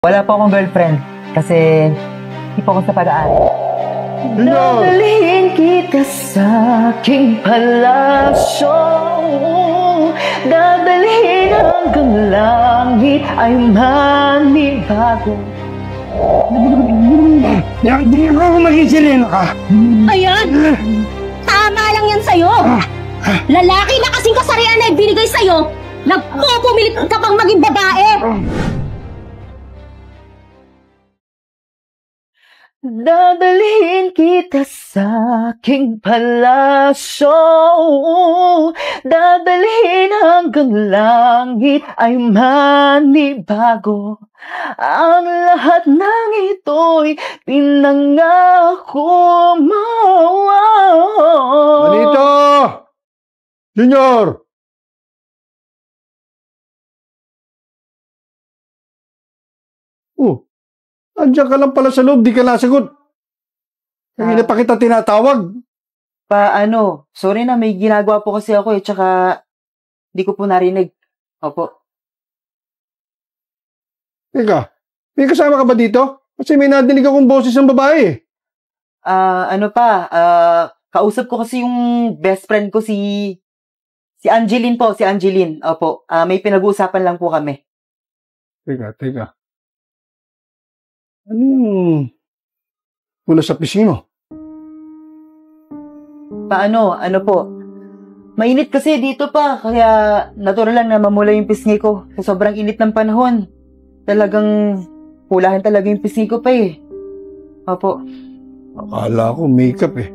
Wala po akong girlfriend kasi hindi po ako sa pag-aaral. Dadalhin kita sa aking palasyo, dadalhin hanggang langit ay manibago. Hindi ako maging sirena ka. Ayan! Tama lang yan sa'yo! Lalaki na kasing kasarian na ibinigay sa'yo, nagpupumilit ka pang maging babae! Dadalhin kita sa aking palasyo, dadalhin hanggang langit ay manibago. Ang lahat ng ito'y pinangako mo. Manito! Junior! Oh, andiyan ka lang pala sa loob, di ka nasagot. Hindi pa kita tinatawag. Sorry na, may ginagawa po kasi ako tsaka di ko po narinig. Opo. Teka, may kasama ka ba dito? Kasi may nadinig akong boses ng babae. Kausap ko kasi yung best friend ko si Angeline po, si Angeline. Opo, may pinag-uusapan lang po kami. Teka. Mula sa pisngi mo? Ano po? Mainit kasi dito pa, kaya natural lang na mamula yung pisngi ko. Sa sobrang init ng panahon. Talagang hulahan talaga yung pisngi ko pa eh. Opo. Akala ko makeup eh.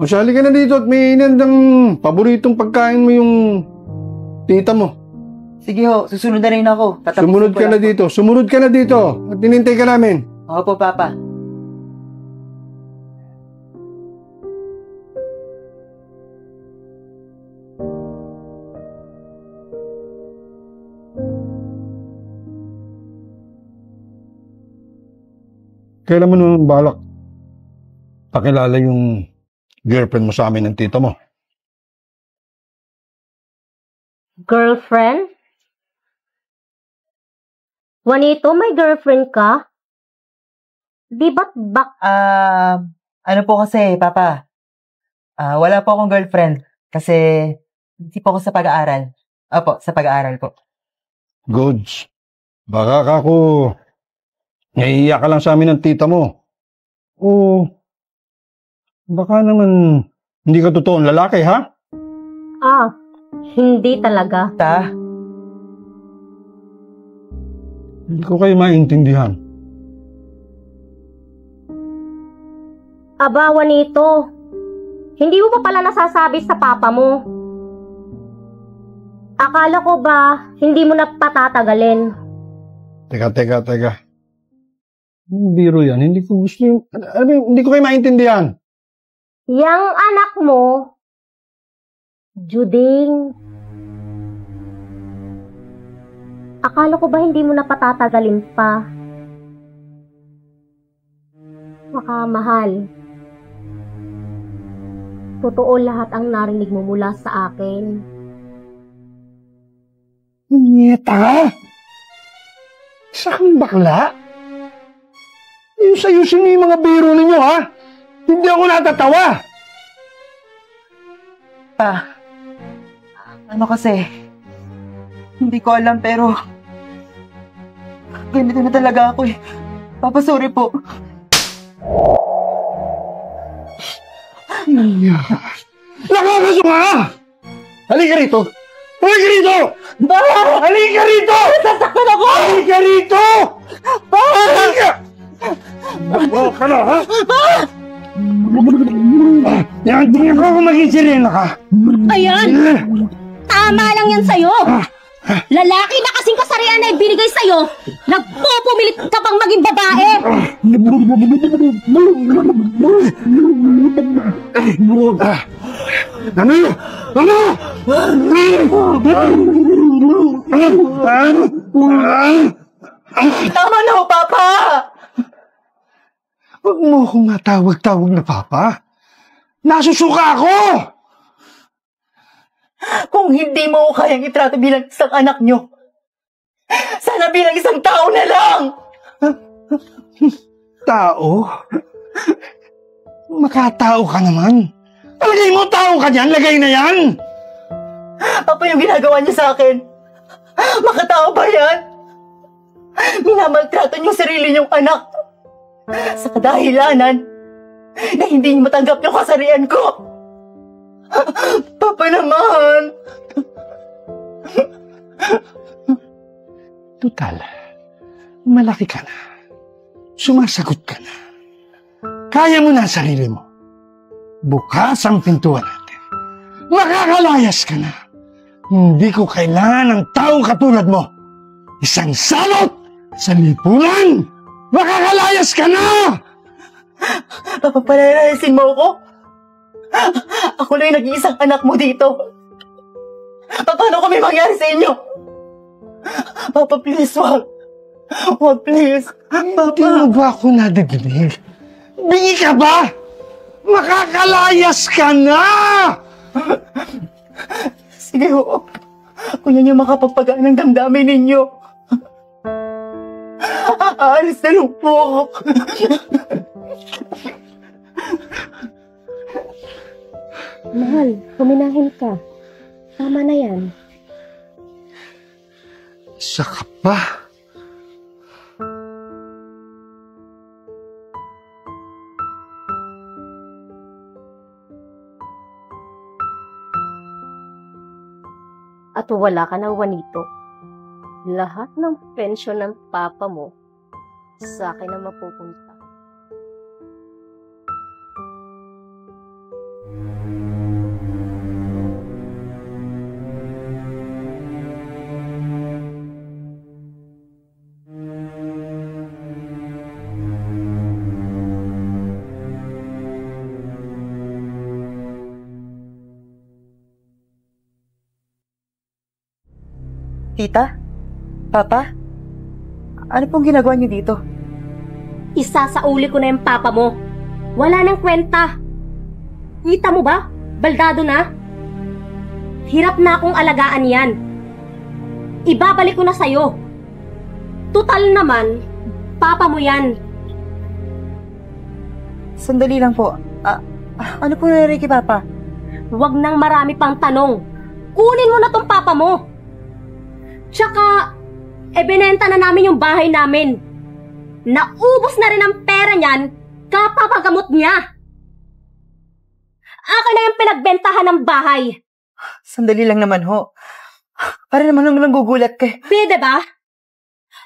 Masali ka na dito at may inandang paboritong pagkain mo yung tita mo. Sige ho, susunod na rin ako. Sumunod ka na dito. At tinintay ka namin. Opo, Papa. Kailan mo nung balak pakilala yung girlfriend mo sa amin ng tita mo? Girlfriend? Juanito, may girlfriend ka? Di ba't Ano po kasi, Papa? Wala po akong girlfriend kasi hindi po ako sa pag-aaral. Opo, sa pag-aaral po. Goods. Baka ako naiiyak ka lang sa amin ng tita mo. O baka naman hindi ka totoong lalaki, ha? Hindi talaga. Hindi ko kayo maintindihan. Aba, Juanito, hindi mo pa pala nasasabi sa papa mo. Akala ko ba hindi mo na patatagalin? Teka. Biro yan. Hindi ko gusto yung... hindi ko kayo maintindihan. Yang anak mo, Juding. Akala ko ba hindi mo na patatagalin pa? Mahal. Totoo lahat ang narinig mo mula sa akin. Nieta! Isang bakla? Ayusin niyo yung mga biro ninyo, ha? Hindi ako natatawa! Kasi, hindi ko alam pero ganito na talaga ako eh. Papa, sorry po. Nakakaso ka! Halika rito! Ba! Halika rito! Sasaktan ako! Halika rito! Ba! Halika! Bakbo ka na, ha? Hindi ako maging sirena ka. Ayan! Tama lang yan sa'yo! Lalaki na kasing kasarian na ibinigay sa'yo, nagpupumilit ka pang maging babae! Tama na ho, Papa! Huwag mo akong matawag-tawag na papa. Nasusuka ako! Kung hindi mo ko kayang itrato bilang isang anak nyo, sana bilang isang tao na lang! Tao? Makatao ka naman. Lagay mo tao ka dyan, lagay na yan! Papa, yung ginagawa niyo sa akin, makatao ba yan? Minamaltrato niyo sarili niyong anak sa kadahilanan na hindi niyo matanggap yung kasarian ko. Papa naman. Tutal, malaki ka na. Sumasagot ka na. Kaya mo na ang sarili mo. Bukas ang pintuan natin. Makakalayas ka na. Hindi ko kailangan ng taong katulad mo. Isang salot sa lipunan. Makakalayas ka na! Papa, palalayasin mo ako? Ako na yung nag-iisang anak mo dito. Paano kami mangyari sa inyo? Papa, please, wag. Wag, please. Hindi mo ba ako nadidinig? Bingi ka ba? Makakalayas ka na! Sige ho. Kung yan yung makapagpagaan ng damdamin ninyo. Aalis na lang po ako. Mahal, kuminahin ka. Tama na yan. Saka pa. At wala ka na, Juanito. Lahat ng pensyon ng papa mo, sa akin na mapupunta. Tita? Papa? Ano pong ginagawa niyo dito? Isasauli ko na yung papa mo. Wala nang kwenta. Kita mo ba? Baldado na. Hirap na akong alagaan yan. Ibabalik ko na sa'yo. Tutal naman, papa mo yan. Sandali lang po. Ano pong nangyari kay Papa? Huwag nang marami pang tanong. Kunin mo na tong papa mo. Tsaka, binenta na namin yung bahay namin. Naubos na rin ang pera niyan kapapagamot niya. Akin na yung pinagbentahan ng bahay. Sandali lang naman ho. Para naman lang gugulat ka. Pwede ba?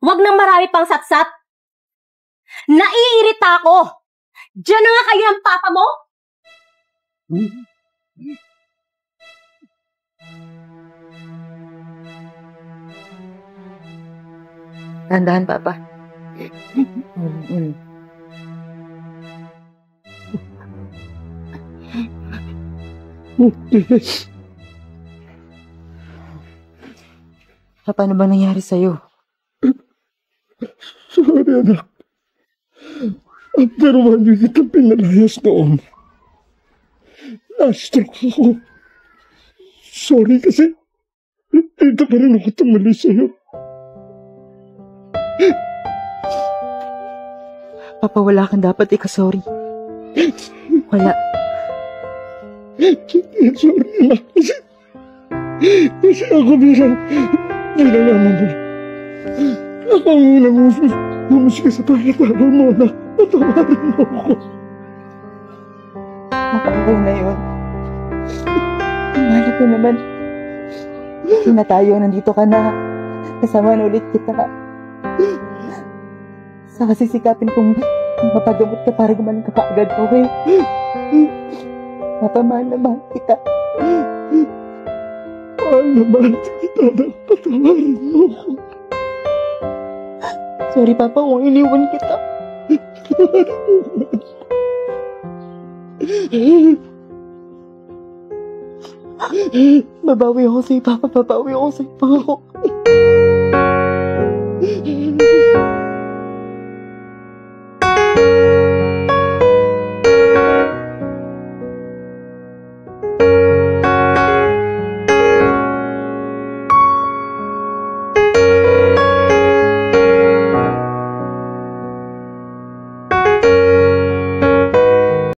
Huwag nang marami pang satsat. Naiirita ako. Diyan na nga kayo ng papa mo. Dahan-dahan, Papa. Papa, ano ba nangyari sa'yo? Sorry, anak. After 1 week kitang pinalayas noon. Na-stroke ako. Sorry kasi dito pa rin ako tumali sa'yo. Papa, wala kang dapat ikasorry. Wala. Sorry, anak. Kasi ako bilang ama mo. Ako ang unang humusga sa pagkatalo mo, anak. Patawarin mo ako. Matagal na yun. Mahal ko naman. Hindi na tayo, nandito ka na. Kasama na ulit kita. Saka sisikapin kong mapagamot ka para gumaling ka kaagad, okay? Papa, mahal na mahal kita. Mahal na mahal kita, anak. Patawarin mo ako. Sorry, Papa, kung iniwan kita. Babawi ako sa'yo, Papa. Babawi ako sa'yo, Pangako.